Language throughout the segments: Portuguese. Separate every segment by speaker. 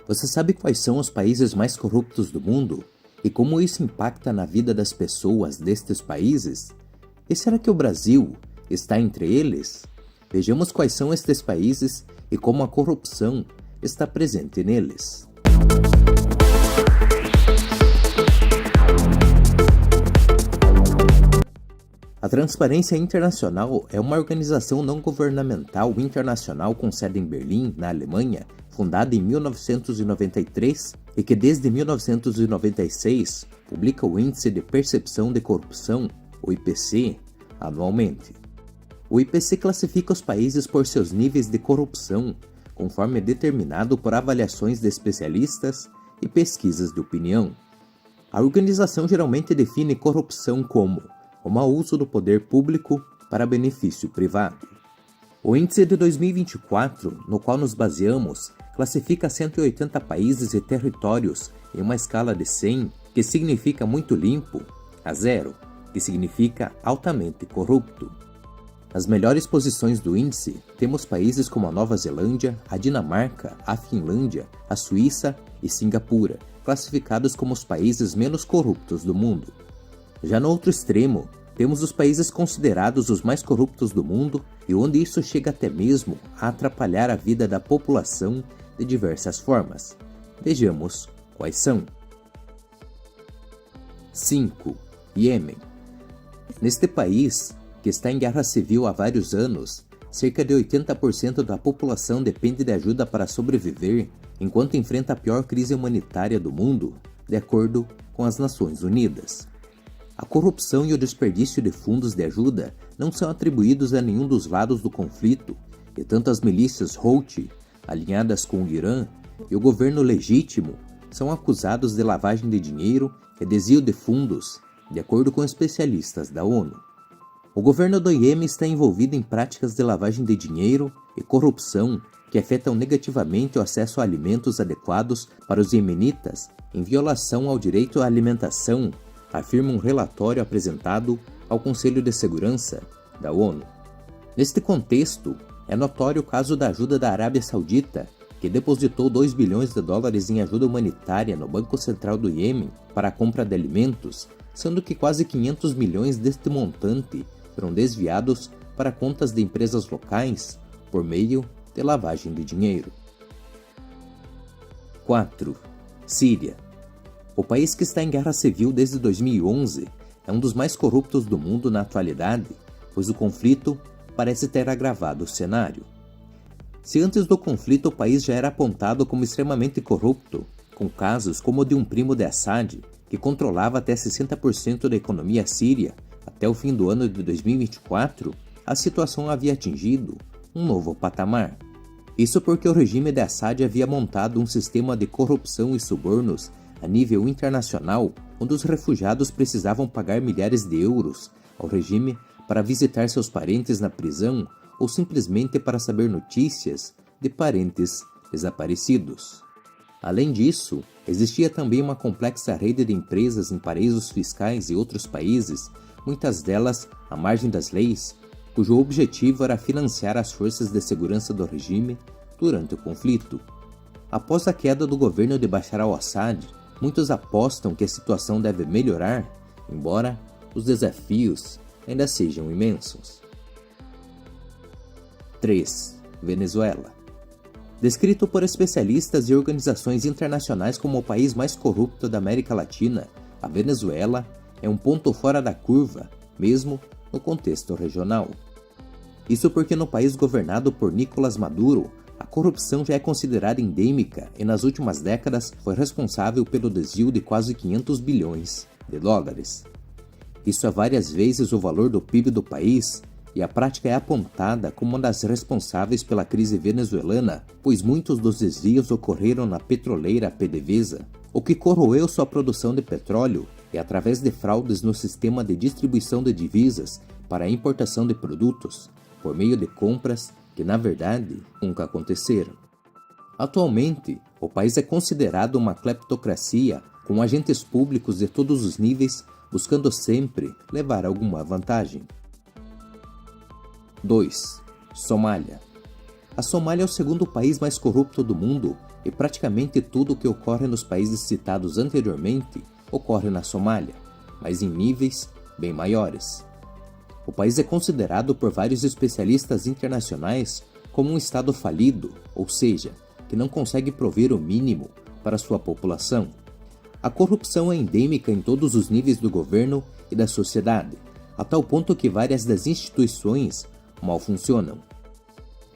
Speaker 1: Você sabe quais são os países mais corruptos do mundo? E como isso impacta na vida das pessoas destes países? E será que o Brasil está entre eles? Vejamos quais são estes países e como a corrupção está presente neles. A Transparência Internacional é uma organização não governamental internacional com sede em Berlim, na Alemanha, fundada em 1993 e que desde 1996 publica o Índice de Percepção de Corrupção, o IPC, anualmente. O IPC classifica os países por seus níveis de corrupção, conforme determinado por avaliações de especialistas e pesquisas de opinião. A organização geralmente define corrupção como o mau uso do poder público para benefício privado. O índice de 2024, no qual nos baseamos, classifica 180 países e territórios em uma escala de 100, que significa muito limpo, a 0, que significa altamente corrupto. Nas melhores posições do índice, temos países como a Nova Zelândia, a Dinamarca, a Finlândia, a Suíça e Singapura, classificados como os países menos corruptos do mundo. Já no outro extremo, temos os países considerados os mais corruptos do mundo e onde isso chega até mesmo a atrapalhar a vida da população de diversas formas. Vejamos quais são. 5. Iêmen. Neste país, que está em guerra civil há vários anos, cerca de 80% da população depende de ajuda para sobreviver, enquanto enfrenta a pior crise humanitária do mundo, de acordo com as Nações Unidas. A corrupção e o desperdício de fundos de ajuda não são atribuídos a nenhum dos lados do conflito, e tanto as milícias Houthi, alinhadas com o Irã, e o governo legítimo são acusados de lavagem de dinheiro e desvio de fundos, de acordo com especialistas da ONU. O governo do Iêmen está envolvido em práticas de lavagem de dinheiro e corrupção que afetam negativamente o acesso a alimentos adequados para os iemenitas, em violação ao direito à alimentação, afirma um relatório apresentado ao Conselho de Segurança da ONU. Neste contexto, é notório o caso da ajuda da Arábia Saudita, que depositou 2 bilhões de dólares em ajuda humanitária no Banco Central do Iêmen para a compra de alimentos, sendo que quase 500 milhões deste montante foram desviados para contas de empresas locais por meio de lavagem de dinheiro. 4. Síria. O país, que está em guerra civil desde 2011, é um dos mais corruptos do mundo na atualidade, pois o conflito parece ter agravado o cenário. Se antes do conflito o país já era apontado como extremamente corrupto, com casos como o de um primo de Assad, que controlava até 60% da economia síria até o fim do ano de 2024, a situação havia atingido um novo patamar. Isso porque o regime de Assad havia montado um sistema de corrupção e subornos a nível internacional, onde os refugiados precisavam pagar milhares de euros ao regime para visitar seus parentes na prisão ou simplesmente para saber notícias de parentes desaparecidos. Além disso, existia também uma complexa rede de empresas em paraísos fiscais e outros países, muitas delas à margem das leis, cujo objetivo era financiar as forças de segurança do regime durante o conflito. Após a queda do governo de Bashar al-Assad, muitos apostam que a situação deve melhorar, embora os desafios ainda sejam imensos. 3. Venezuela. Descrito por especialistas e organizações internacionais como o país mais corrupto da América Latina, a Venezuela é um ponto fora da curva, mesmo no contexto regional. Isso porque no país governado por Nicolás Maduro, a corrupção já é considerada endêmica e nas últimas décadas foi responsável pelo desvio de quase 500 bilhões de dólares. Isso é várias vezes o valor do PIB do país, e a prática é apontada como uma das responsáveis pela crise venezuelana, pois muitos dos desvios ocorreram na petroleira PDVSA, o que corroeu sua produção de petróleo e através de fraudes no sistema de distribuição de divisas para a importação de produtos, por meio de compras que, na verdade, nunca aconteceram. Atualmente, o país é considerado uma cleptocracia, com agentes públicos de todos os níveis buscando sempre levar alguma vantagem. 2. Somália. A Somália é o segundo país mais corrupto do mundo e praticamente tudo o que ocorre nos países citados anteriormente ocorre na Somália, mas em níveis bem maiores. O país é considerado por vários especialistas internacionais como um estado falido, ou seja, que não consegue prover o mínimo para sua população. A corrupção é endêmica em todos os níveis do governo e da sociedade, a tal ponto que várias das instituições mal funcionam.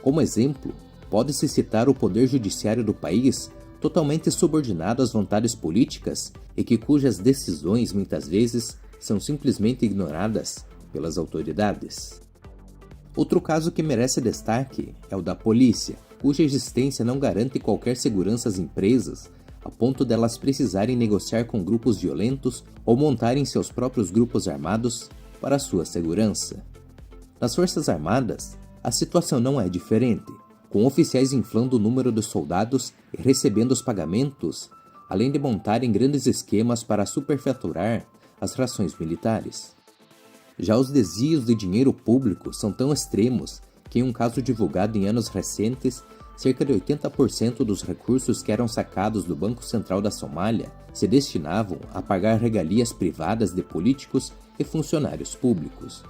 Speaker 1: Como exemplo, pode-se citar o poder judiciário do país, totalmente subordinado às vontades políticas e cujas decisões muitas vezes são simplesmente ignoradas pelas autoridades. Outro caso que merece destaque é o da polícia, cuja existência não garante qualquer segurança às empresas, a ponto delas precisarem negociar com grupos violentos ou montarem seus próprios grupos armados para sua segurança. Nas Forças Armadas, a situação não é diferente, com oficiais inflando o número de soldados e recebendo os pagamentos, além de montarem grandes esquemas para superfaturar as rações militares. Já os desvios de dinheiro público são tão extremos que, em um caso divulgado em anos recentes, cerca de 80% dos recursos que eram sacados do Banco Central da Somália se destinavam a pagar regalias privadas de políticos e funcionários públicos.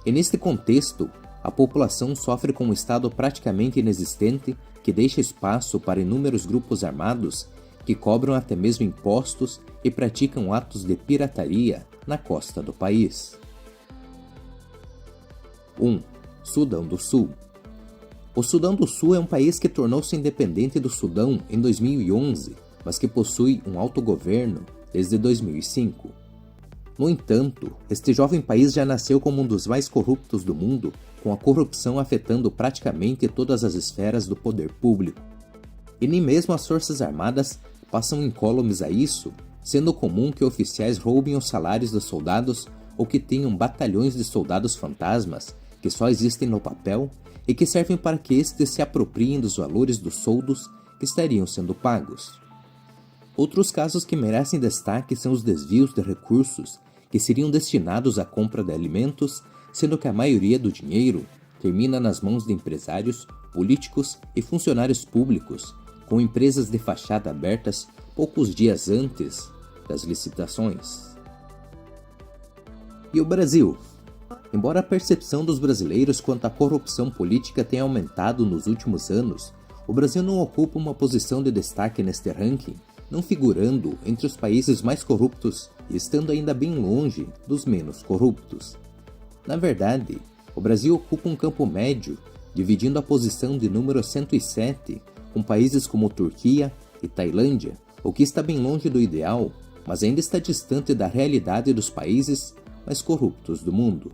Speaker 1: E neste contexto, a população sofre com um Estado praticamente inexistente que deixa espaço para inúmeros grupos armados que cobram até mesmo impostos e praticam atos de pirataria na costa do país. 1. Sudão do Sul. O Sudão do Sul é um país que tornou-se independente do Sudão em 2011, mas que possui um autogoverno desde 2005. No entanto, este jovem país já nasceu como um dos mais corruptos do mundo, com a corrupção afetando praticamente todas as esferas do poder público. E nem mesmo as Forças Armadas passam incólumes a isso, sendo comum que oficiais roubem os salários dos soldados ou que tenham batalhões de soldados fantasmas que só existem no papel e que servem para que estes se apropriem dos valores dos soldos que estariam sendo pagos. Outros casos que merecem destaque são os desvios de recursos que seriam destinados à compra de alimentos, sendo que a maioria do dinheiro termina nas mãos de empresários, políticos e funcionários públicos, com empresas de fachada abertas poucos dias antes das licitações. E o Brasil? Embora a percepção dos brasileiros quanto à corrupção política tenha aumentado nos últimos anos, o Brasil não ocupa uma posição de destaque neste ranking, não figurando entre os países mais corruptos e estando ainda bem longe dos menos corruptos. Na verdade, o Brasil ocupa um campo médio, dividindo a posição de número 107 com países como Turquia e Tailândia, o que está bem longe do ideal, mas ainda está distante da realidade dos países mais corruptos do mundo.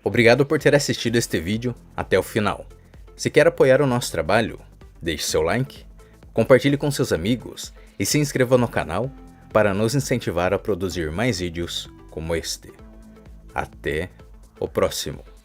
Speaker 2: Obrigado por ter assistido este vídeo até o final. Se quer apoiar o nosso trabalho, deixe seu like, compartilhe com seus amigos e se inscreva no canal para nos incentivar a produzir mais vídeos como este. Até o próximo!